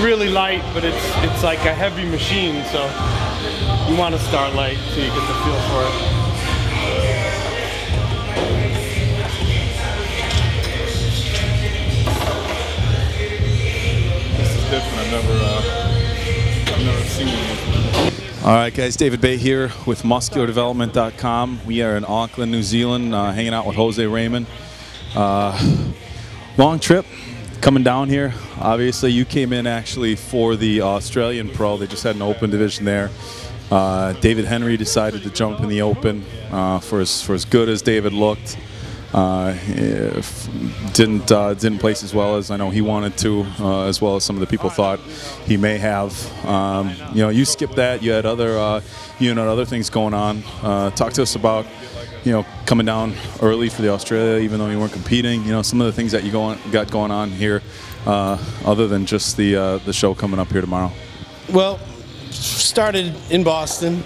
really light, but it's like a heavy machine, so you want to start light so you get the feel for it. This is different. I've never seen it. All right, guys, David Baye here with MuscularDevelopment.com. We are in Auckland, New Zealand, hanging out with Jose Raymond. Long trip coming down here. Obviously, you came in actually for the Australian Pro. They just had an open division there. David Henry decided to jump in the open for as good as David looked. Didn't place as well as I know he wanted to, as well as some of the people thought he may have. You know, you skipped that. You had other things going on. Talk to us about, you know, coming down early for the Australia, even though you weren't competing. You know, some of the things that you got going on here, other than just the show coming up here tomorrow. Well, started in Boston.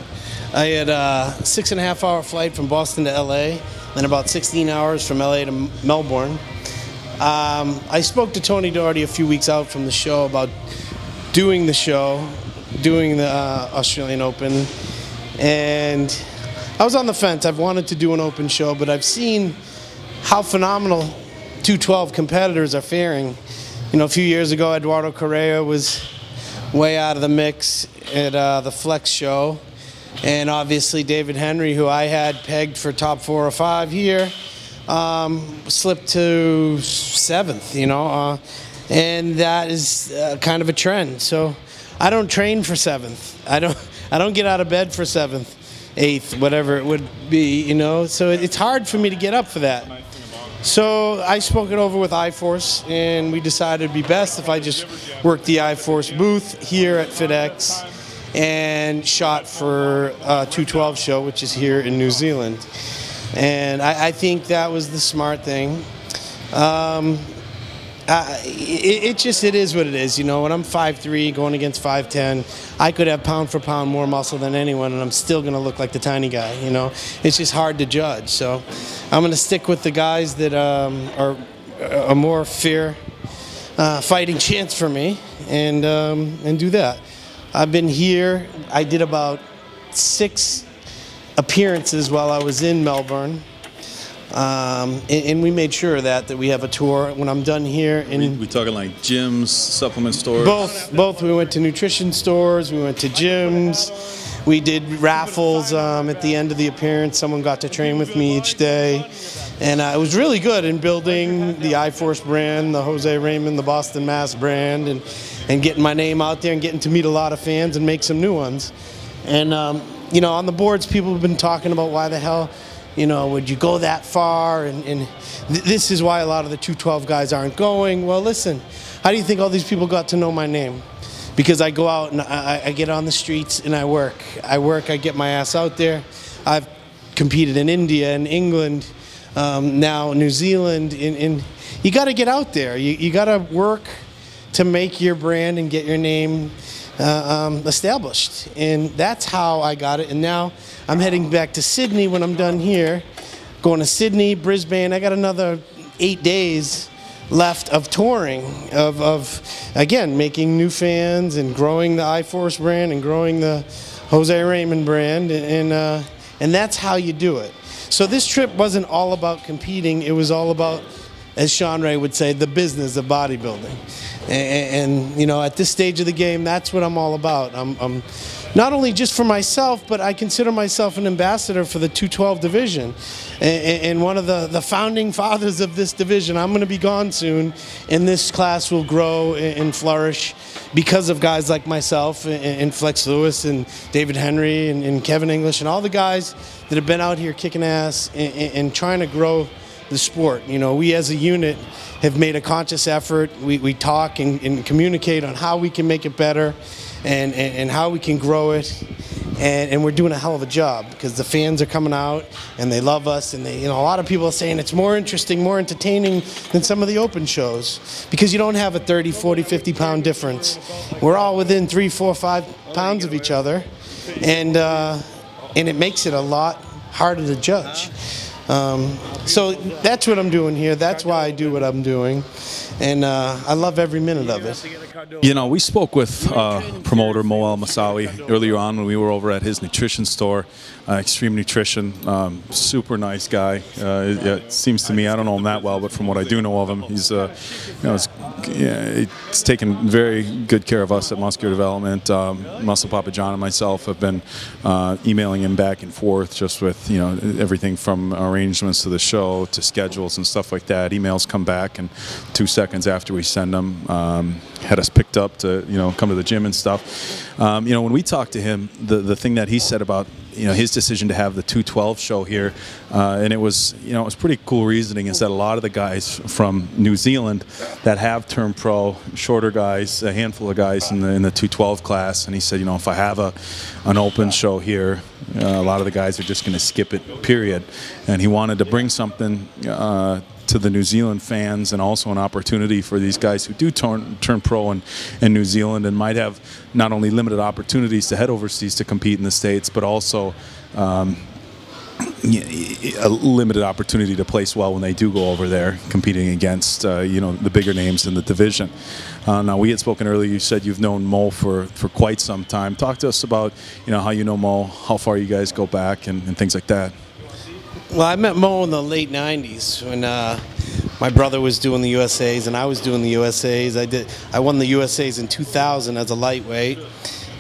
I had a 6.5-hour flight from Boston to LA, then about 16 hours from LA to Melbourne. I spoke to Tony Doherty a few weeks out from the show about doing the Australian Open, and I was on the fence. I've wanted to do an open show, but I've seen how phenomenal 212 competitors are faring. You know, a few years ago, Eduardo Correa was way out of the mix at the Flex show. And obviously David Henry, who I had pegged for top 4 or 5 here, slipped to 7th, you know, and that is kind of a trend. So I don't train for 7th. I don't get out of bed for 7th, 8th, whatever it would be, you know. So it's hard for me to get up for that. So I spoke it over with iForce, and we decided it'd be best if I just worked the iForce booth here at FitX and shot for a 212 show, which is here in New Zealand. And I think that was the smart thing. It is what it is. You know, when I'm 5'3", going against 5'10", I could have pound for pound more muscle than anyone, and I'm still going to look like the tiny guy. You know, it's just hard to judge. So I'm going to stick with the guys that are a more fair fighting chance for me, and do that. I've been here. I did about 6 appearances while I was in Melbourne, and we made sure that we have a tour when I'm done here. We talking like gyms, supplement stores? Both. We went to nutrition stores. We went to gyms. We did raffles at the end of the appearance. Someone got to train with me each day. And it was really good in building the iForce brand, the Jose Raymond, the Boston Mass brand, and getting my name out there and getting to meet a lot of fans and make some new ones. And, you know, on the boards, people have been talking about why the hell, you know, would you go that far? And this is why a lot of the 212 guys aren't going. Well, listen, how do you think all these people got to know my name? Because I go out and I get on the streets and I work. I get my ass out there. I've competed in India and England, now New Zealand, and you got to get out there. You got to work to make your brand and get your name established, and that's how I got it. And now I'm heading back to Sydney when I'm done here, going to Sydney, Brisbane. I got another 8 days left of touring, of again making new fans and growing the iForce brand and growing the Jose Raymond brand, and that's how you do it. So this trip wasn't all about competing. It was all about, as Sean Ray would say, the business of bodybuilding. And you know, at this stage of the game, that's what I'm all about. I'm not only just for myself, but I consider myself an ambassador for the 212 division, and one of the founding fathers of this division. I'm going to be gone soon, and this class will grow and flourish because of guys like myself and Flex Lewis and David Henry and Kevin English and all the guys that have been out here kicking ass and trying to grow the sport. You know, we as a unit have made a conscious effort. We talk and communicate on how we can make it better and how we can grow it. And we're doing a hell of a job because the fans are coming out and they love us, and you know, a lot of people are saying it's more interesting, more entertaining than some of the open shows because you don't have a 30, 40, 50 pound difference. We're all within 3, 4, 5 pounds of each other, and it makes it a lot harder to judge. So that's what I'm doing here. That's why I do what I'm doing, and I love every minute of it. You know, we spoke with promoter Mo El Masawi earlier on when we were over at his nutrition store, Extreme Nutrition. Super nice guy. It seems to me, I don't know him that well, but from what I do know of him, he's he's taken very good care of us at Muscular Development. Muscle Papa John and myself have been emailing him back and forth, just with everything from arrangements to the show to schedules and stuff like that. Emails come back, and 2 seconds after we send them, had us picked up to come to the gym and stuff. When we talked to him, the thing that he said about his decision to have the 212 show here, and it was pretty cool reasoning, is that a lot of the guys from New Zealand that have turned pro, shorter guys, a handful of guys in the 212 class, and he said, if I have an open show here, a lot of the guys are just going to skip it, period. And he wanted to bring something to the New Zealand fans, and also an opportunity for these guys who do turn pro in New Zealand and might have not only limited opportunities to head overseas to compete in the States, but also a limited opportunity to place well when they do go over there competing against the bigger names in the division. Now, we had spoken earlier. You said you've known Mo for quite some time. Talk to us about how you know Mo, how far you guys go back, and things like that. Well, I met Mo in the late '90s when my brother was doing the USAs and I was doing the USAs. I won the USAs in 2000 as a lightweight,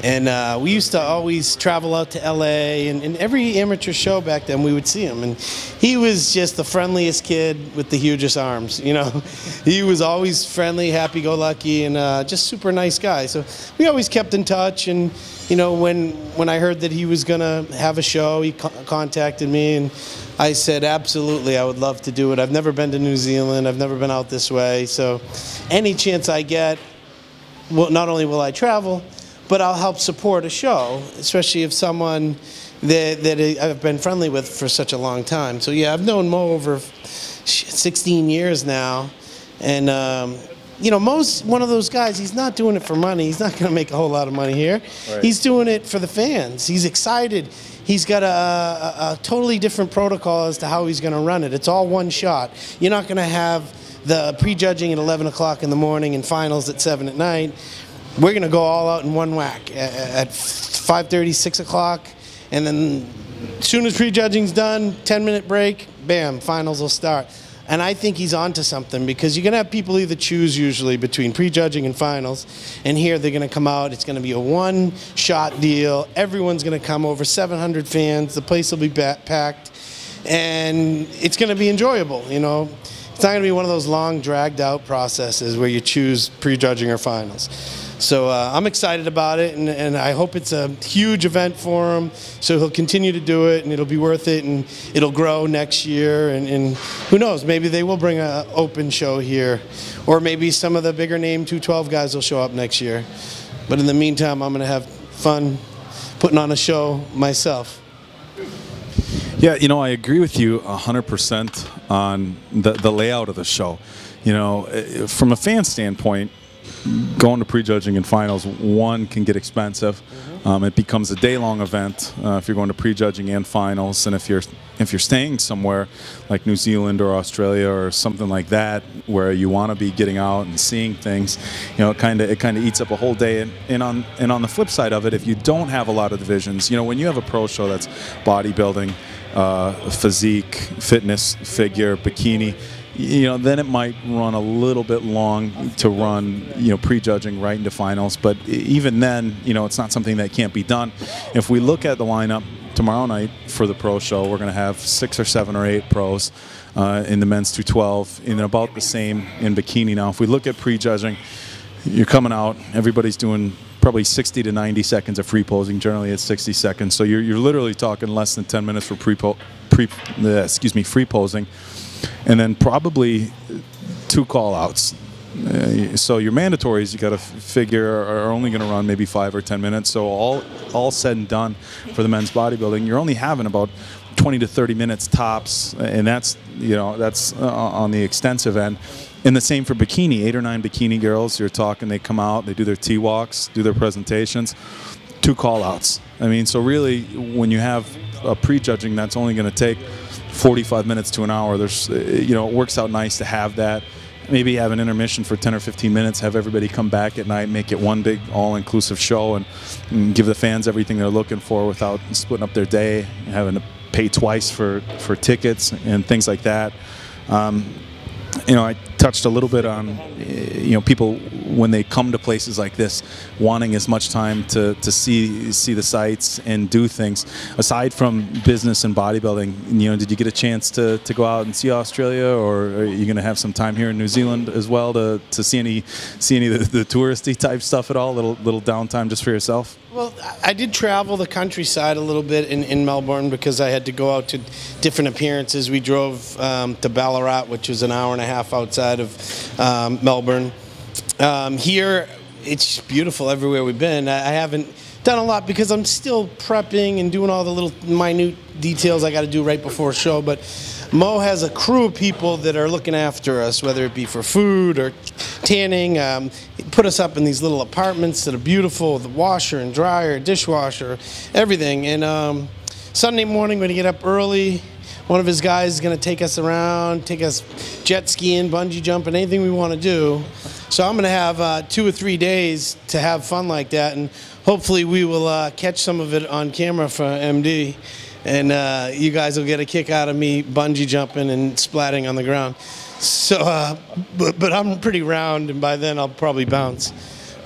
and we used to always travel out to LA, and every amateur show back then we would see him, and he was just the friendliest kid with the hugest arms. He was always friendly, happy-go-lucky, and just super nice guy. So we always kept in touch, and when I heard that he was gonna have a show, he contacted me, and I said, absolutely, I would love to do it. I've never been to New Zealand. I've never been out this way. So any chance I get, well, not only will I travel, but I'll help support a show, especially if someone that I've been friendly with for such a long time. So yeah, I've known Mo over 16 years now. And Mo's one of those guys, he's not doing it for money. He's not going to make a whole lot of money here. Right. He's doing it for the fans. He's excited. He's got a totally different protocol as to how he's going to run it. It's all one shot. You're not going to have the prejudging at 11 o'clock in the morning and finals at 7 at night. We're going to go all out in one whack at 5:30, 6 o'clock, and then as soon as prejudging's done, 10-minute break, bam, finals will start. And I think he's onto something, because you're going to have people either choose usually between prejudging and finals, and here they're going to come out. It's going to be a one-shot deal. Everyone's going to come, over 700 fans. The place will be packed, and it's going to be enjoyable. It's not going to be one of those long, dragged-out processes where you choose prejudging or finals. So I'm excited about it, and I hope it's a huge event for him, so he'll continue to do it, and it'll be worth it, and it'll grow next year, and who knows, maybe they will bring an open show here, or maybe some of the bigger name 212 guys will show up next year. But in the meantime, I'm going to have fun putting on a show myself. Yeah, I agree with you 100% on the layout of the show. From a fan standpoint, going to prejudging and finals, one, can get expensive. It becomes a day-long event if you're going to prejudging and finals, and if you're staying somewhere like New Zealand or Australia or something like that, where you want to be getting out and seeing things, it kind of eats up a whole day. And on the flip side of it, if you don't have a lot of divisions, when you have a pro show that's bodybuilding, physique, fitness, figure, bikini, then it might run a little bit long to run, prejudging right into finals. But even then, it's not something that can't be done. If we look at the lineup tomorrow night for the pro show, we're going to have 6 or 7 or 8 pros in the men's 212, and about the same in bikini. Now, if we look at prejudging, you're coming out, everybody's doing probably 60 to 90 seconds of free posing. Generally, it's 60 seconds. So you're literally talking less than 10 minutes for free posing. And then probably 2 call-outs. So your mandatories, you got to figure, are only going to run maybe 5 or 10 minutes. So all said and done for the men's bodybuilding, you're only having about 20 to 30 minutes tops, and that's on the extensive end. And the same for bikini. 8 or 9 bikini girls, you're talking, they come out, they do their T-walks, do their presentations, 2 call-outs. I mean, so really, when you have a prejudging that's only going to take 45 minutes to an hour, there's, it works out nice to have that. maybe have an intermission for 10 or 15 minutes, have everybody come back at night, make it one big all-inclusive show, and give the fans everything they're looking for without splitting up their day, having to pay twice for tickets and things like that. You know, I touched a little bit on, you know, people when they come to places like this wanting as much time to see the sights and do things. Aside from business and bodybuilding, you know, did you get a chance to go out and see Australia, or are you going to have some time here in New Zealand as well to see any of the touristy type stuff at all? Little downtime just for yourself? Well, I did travel the countryside a little bit in Melbourne because I had to go out to different appearances. We drove to Ballarat, which was an hour and a half outside of Melbourne. Here, it's beautiful everywhere we've been. I haven't done a lot because I'm still prepping and doing all the little minute details I got to do right before a show, but Mo has a crew of people that are looking after us, whether it be for food or tanning. He put us up in these little apartments that are beautiful, with a washer and dryer, dishwasher, everything. And Sunday morning, when you get up early, one of his guys is going to take us around, take us jet skiing, bungee jumping, anything we want to do. So I'm going to have 2 or 3 days to have fun like that, and hopefully we will catch some of it on camera for MD. And you guys will get a kick out of me bungee jumping and splatting on the ground. So, but I'm pretty round, and by then I'll probably bounce.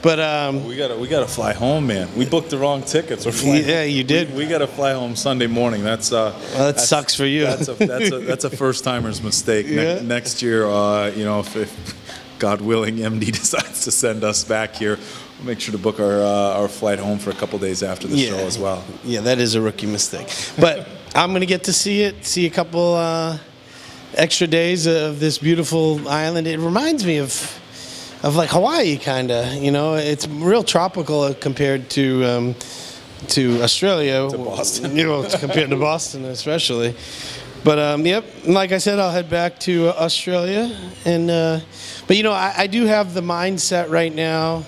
But we gotta fly home, man. We booked the wrong tickets. We're flying. Yeah, you did. We gotta fly home Sunday morning. Well, that sucks for you. That's a first timer's mistake. Yeah. Next year, you know, if God willing, MD decides to send us back here, we'll make sure to book our flight home for a couple days after the show as well. Yeah, that is a rookie mistake. But I'm going to get to see a couple extra days of this beautiful island. It reminds me of like Hawaii, kind of. You know, it's real tropical compared to Australia. To Boston. You know, compared to Boston especially. But yep, like I said, I'll head back to Australia. And but you know, I do have the mindset right now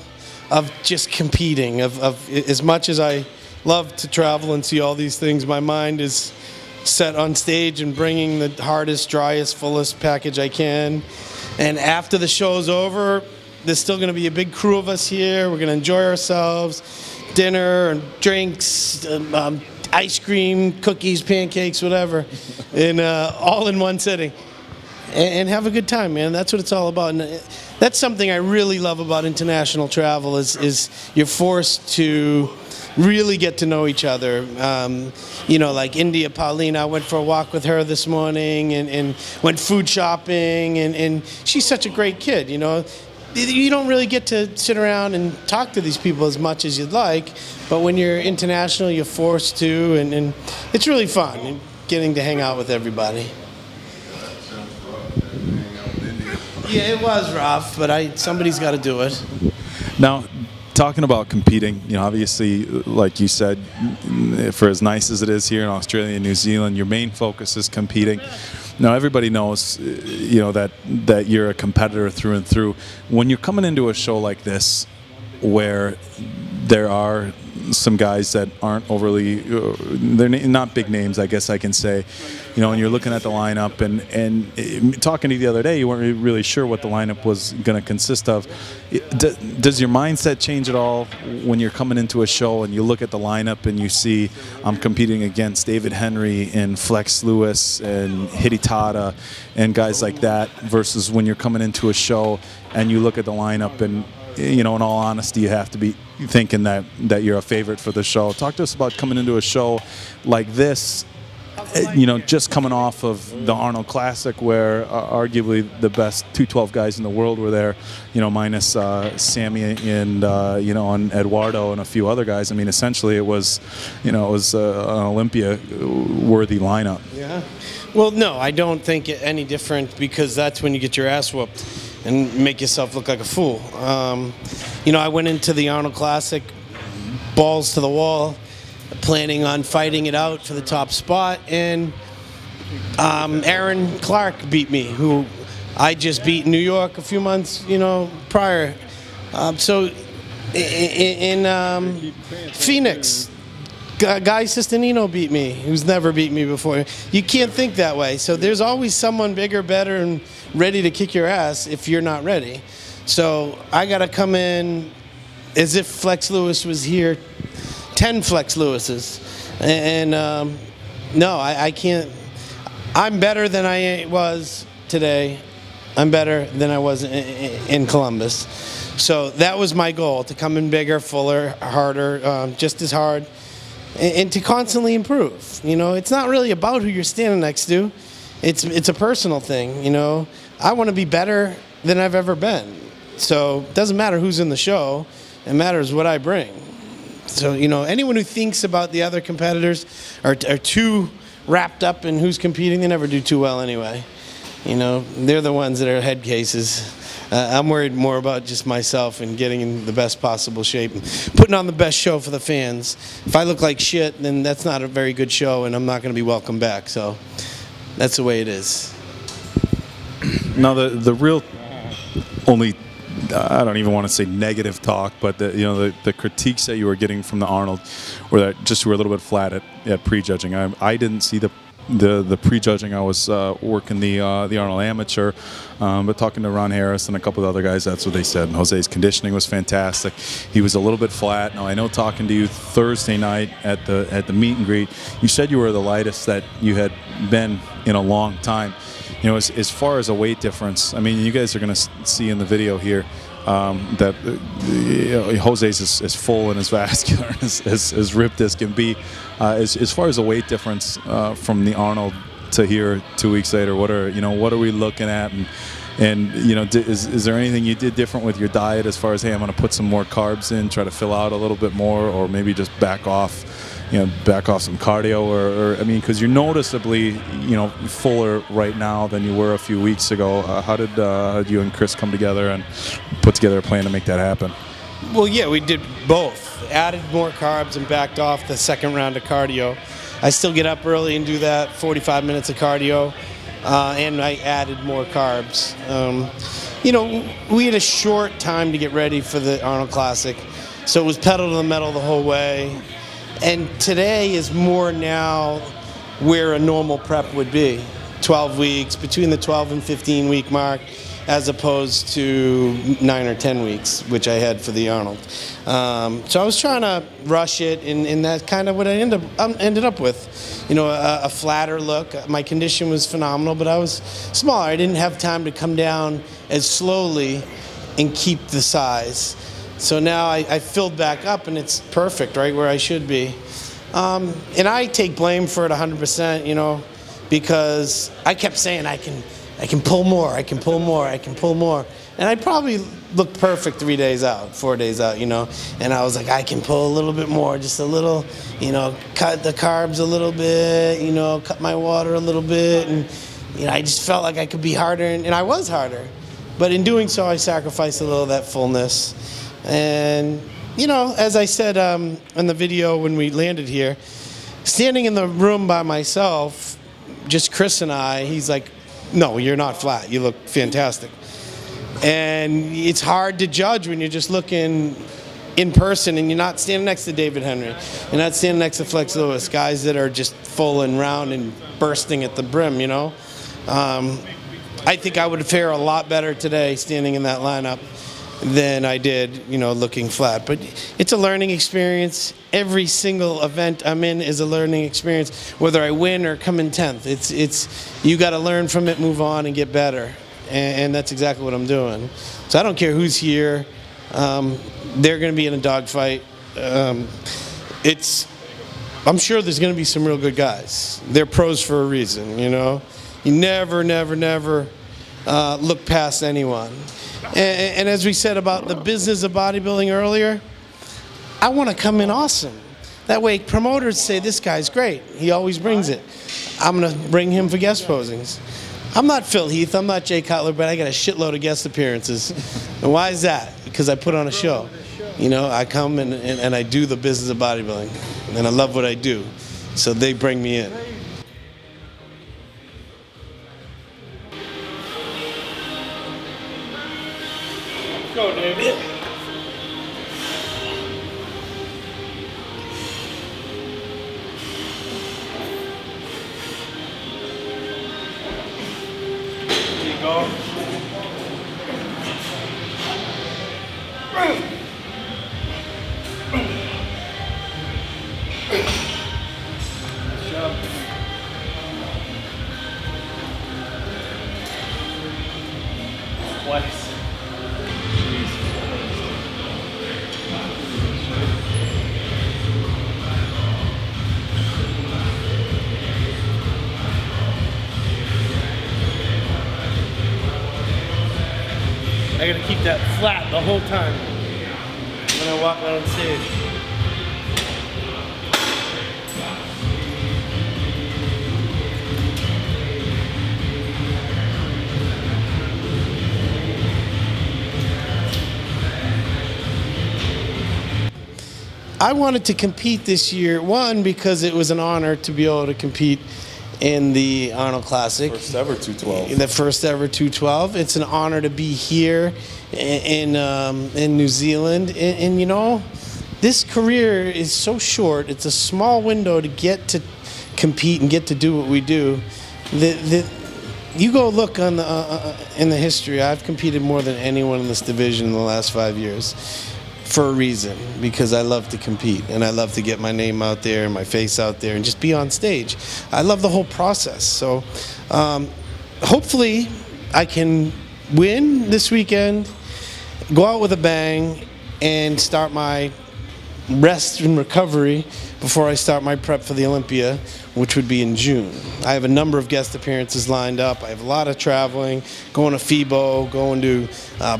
of just competing. Of as much as I love to travel and see all these things, my mind is set on stage and bringing the hardest, driest, fullest package I can. And after the show's over, there's still going to be a big crew of us here. We're going to enjoy ourselves, dinner and drinks, ice cream, cookies, pancakes, whatever, and all in one sitting. And have a good time, man. That's what it's all about. And that's something I really love about international travel is you're forced to really get to know each other. You know, like India, Paulina, I went for a walk with her this morning and went food shopping, and she's such a great kid, you know. You don't really get to sit around and talk to these people as much as you'd like, but when you're international, you're forced to, and it's really fun, and getting to hang out with everybody. Yeah, it was rough, but somebody's got to do it. Now, talking about competing, you know, obviously, like you said, for as nice as it is here in Australia and New Zealand, your main focus is competing. Now, everybody knows, you know, that you're a competitor through and through. When you're coming into a show like this, where there are some guys that aren't overly, they're not big names, I guess I can say, you know, and you're looking at the lineup, and talking to you the other day, you weren't really sure what the lineup was going to consist of. Does your mindset change at all when you're coming into a show and you look at the lineup and you see I'm competing against David Henry and Flex Lewis and Hidetada and guys like that, versus when you're coming into a show and you look at the lineup and, you know, in all honesty, you have to be thinking that you're a favorite for the show. Talk to us about coming into a show like this, you know, just coming off of the Arnold Classic, where arguably the best 212 guys in the world were there, you know, minus Sammy and, you know, and Eduardo and a few other guys. I mean, essentially it was, you know, it was an Olympia-worthy lineup. Yeah. Well, no, I don't think it any different, because that's when you get your ass whooped and make yourself look like a fool. You know, I went into the Arnold Classic balls to the wall, planning on fighting it out for the top spot, and Aaron Clark beat me, who I just beat in New York a few months, you know, prior. So in Phoenix, Guy Sistinino beat me, who's never beat me before. You can't think that way. So there's always someone bigger, better, and ready to kick your ass if you're not ready. So I got to come in as if Flex Lewis was here, 10 Flex Lewises. And no, I can't. I'm better than I was today. I'm better than I was in Columbus. So that was my goal, to come in bigger, fuller, harder, just as hard, and to constantly improve. You know, it's not really about who you're standing next to. It's a personal thing, you know. I want to be better than I've ever been. So it doesn't matter who's in the show. It matters what I bring. So, you know, anyone who thinks about the other competitors are too wrapped up in who's competing, they never do too well anyway. You know, they're the ones that are head cases. I'm worried more about just myself and getting in the best possible shape and putting on the best show for the fans. If I look like shit, then that's not a very good show, and I'm not going to be welcome back. So that's the way it is. Now, the real only, I don't even want to say negative talk, but the critiques that you were getting from the Arnold were that just were a little bit flat at prejudging. I didn't see the prejudging. I was working the Arnold Amateur, but talking to Ron Harris and a couple of other guys, that's what they said. Jose's conditioning was fantastic. He was a little bit flat. Now, I know, talking to you Thursday night at the meet and greet, you said you were the lightest that you had been in a long time. You know, as far as a weight difference, I mean, you guys are going to see in the video here that Jose's as full and as vascular and as ripped as can be. As far as a weight difference from the Arnold to here 2 weeks later, what are we looking at? And you know, is there anything you did different with your diet as far as, hey, I'm going to put some more carbs in, try to fill out a little bit more, or maybe just back off some cardio, or I mean, because you're noticeably, fuller right now than you were a few weeks ago. How did you and Chris come together and put together a plan to make that happen? Well, yeah, we did both. Added more carbs and backed off the second round of cardio. I still get up early and do that, 45 minutes of cardio, and I added more carbs. We had a short time to get ready for the Arnold Classic, so it was pedal to the metal the whole way. And today is more now where a normal prep would be, 12 weeks, between the 12 and 15 week mark, as opposed to 9 or 10 weeks, which I had for the Arnold. So I was trying to rush it, and that's kind of what I ended up with. A flatter look. My condition was phenomenal, but I was smaller. I didn't have time to come down as slowly and keep the size. So now I filled back up, and it's perfect, right where I should be. And I take blame for it 100%, because I kept saying I can pull more, I can pull more, I can pull more. And I probably looked perfect 3 days out, 4 days out, and I was like, I can pull a little bit more, just a little, cut the carbs a little bit, cut my water a little bit. And, I just felt like I could be harder, and I was harder. But in doing so, I sacrificed a little of that fullness. And, as I said in the video when we landed here, standing in the room by myself, just Chris and I, he's like, no, you're not flat. You look fantastic. And it's hard to judge when you're just looking in person and you're not standing next to David Henry. You're not standing next to Flex Lewis, guys that are just full and round and bursting at the brim, I think I would fare a lot better today standing in that lineup than I did, looking flat. But it's a learning experience. Every single event I'm in is a learning experience, whether I win or come in 10th. It's you got to learn from it, move on, and get better. And that's exactly what I'm doing. So I don't care who's here. They're going to be in a dogfight. I'm sure there's going to be some real good guys. They're pros for a reason, You never look past anyone. And as we said about the business of bodybuilding earlier, I want to come in awesome. That way promoters say, this guy's great. He always brings it. I'm going to bring him for guest posings. I'm not Phil Heath. I'm not Jay Cutler, but I got a shitload of guest appearances. And why is that? Because I put on a show. I come and I do the business of bodybuilding. And I love what I do. So they bring me in. Go, David. keep that flat the whole time when I walk out on stage. I wanted to compete this year, one, because it was an honor to be able to compete in the Arnold Classic. First ever 212. The first ever 212. It's an honor to be here in New Zealand. And you know, this career is so short. It's a small window to get to compete and get to do what we do. You go look on in the history. I've competed more than anyone in this division in the last 5 years. For a reason, because I love to compete and I love to get my name out there and my face out there and just be on stage. I love the whole process. So hopefully I can win this weekend, go out with a bang, and start my rest and recovery before I start my prep for the Olympia, which would be in June. I have a number of guest appearances lined up. I have a lot of traveling, going to FIBO, going to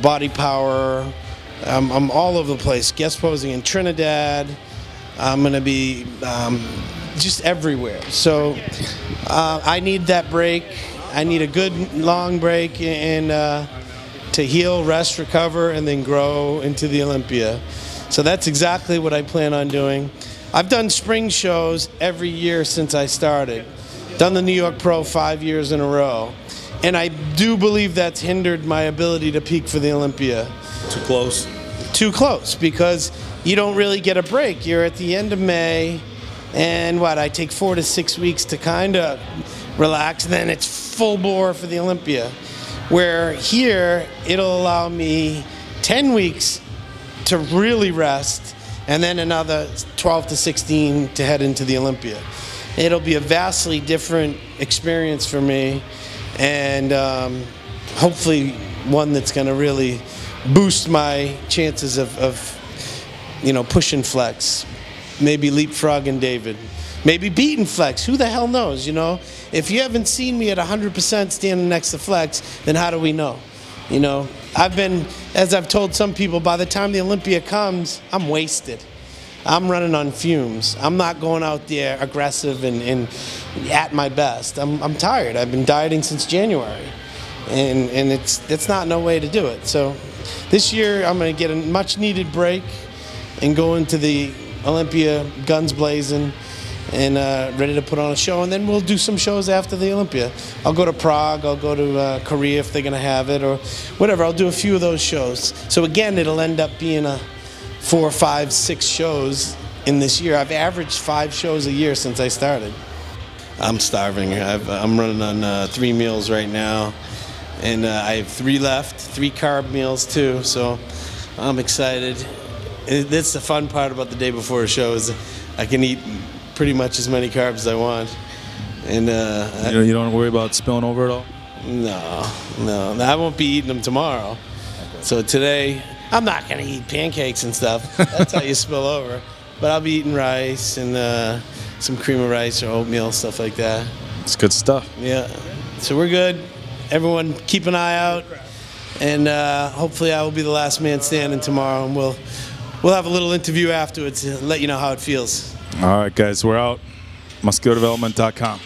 Body Power. I'm all over the place, guest posing in Trinidad. I'm going to be just everywhere. So I need that break. I need a good long break and to heal, rest, recover, and then grow into the Olympia. So that's exactly what I plan on doing. I've done spring shows every year since I started. Done the New York Pro 5 years in a row. And I do believe that's hindered my ability to peak for the Olympia. Too close? Too close, because you don't really get a break. You're at the end of May, and I take 4 to 6 weeks to kind of relax, and then it's full bore for the Olympia. Where here, it'll allow me 10 weeks to really rest, and then another 12 to 16 to head into the Olympia. It'll be a vastly different experience for me, and hopefully one that's going to really boost my chances of you know, pushing Flex, maybe leapfrogging David, maybe beating Flex. Who the hell knows? You know, if you haven't seen me at 100% standing next to Flex, then how do we know? You know, as I've told some people, by the time the Olympia comes, I'm wasted. I'm running on fumes. I'm not going out there aggressive and at my best. I'm tired. I've been dieting since January, and it's not no way to do it. So this year I'm going to get a much needed break and go into the Olympia guns blazing and ready to put on a show, and then we'll do some shows after the Olympia. I'll go to Prague, I'll go to Korea if they're going to have it, or whatever. I'll do a few of those shows. So again, it'll end up being 4, 5, 6 shows in this year. I've averaged 5 shows a year since I started. I'm starving. I'm running on 3 meals right now, and I have 3 left, 3 carb meals too, so I'm excited. That's the fun part about the day before a show, is I can eat pretty much as many carbs as I want. And you don't worry about spilling over at all? No, I won't be eating them tomorrow. So today, I'm not going to eat pancakes and stuff. That's how you spill over. But I'll be eating rice and some cream of rice or oatmeal, stuff like that. It's good stuff. Yeah. So we're good. Everyone keep an eye out. And hopefully I will be the last man standing tomorrow. And we'll have a little interview afterwards to let you know how it feels. All right, guys, we're out. MuscularDevelopment.com.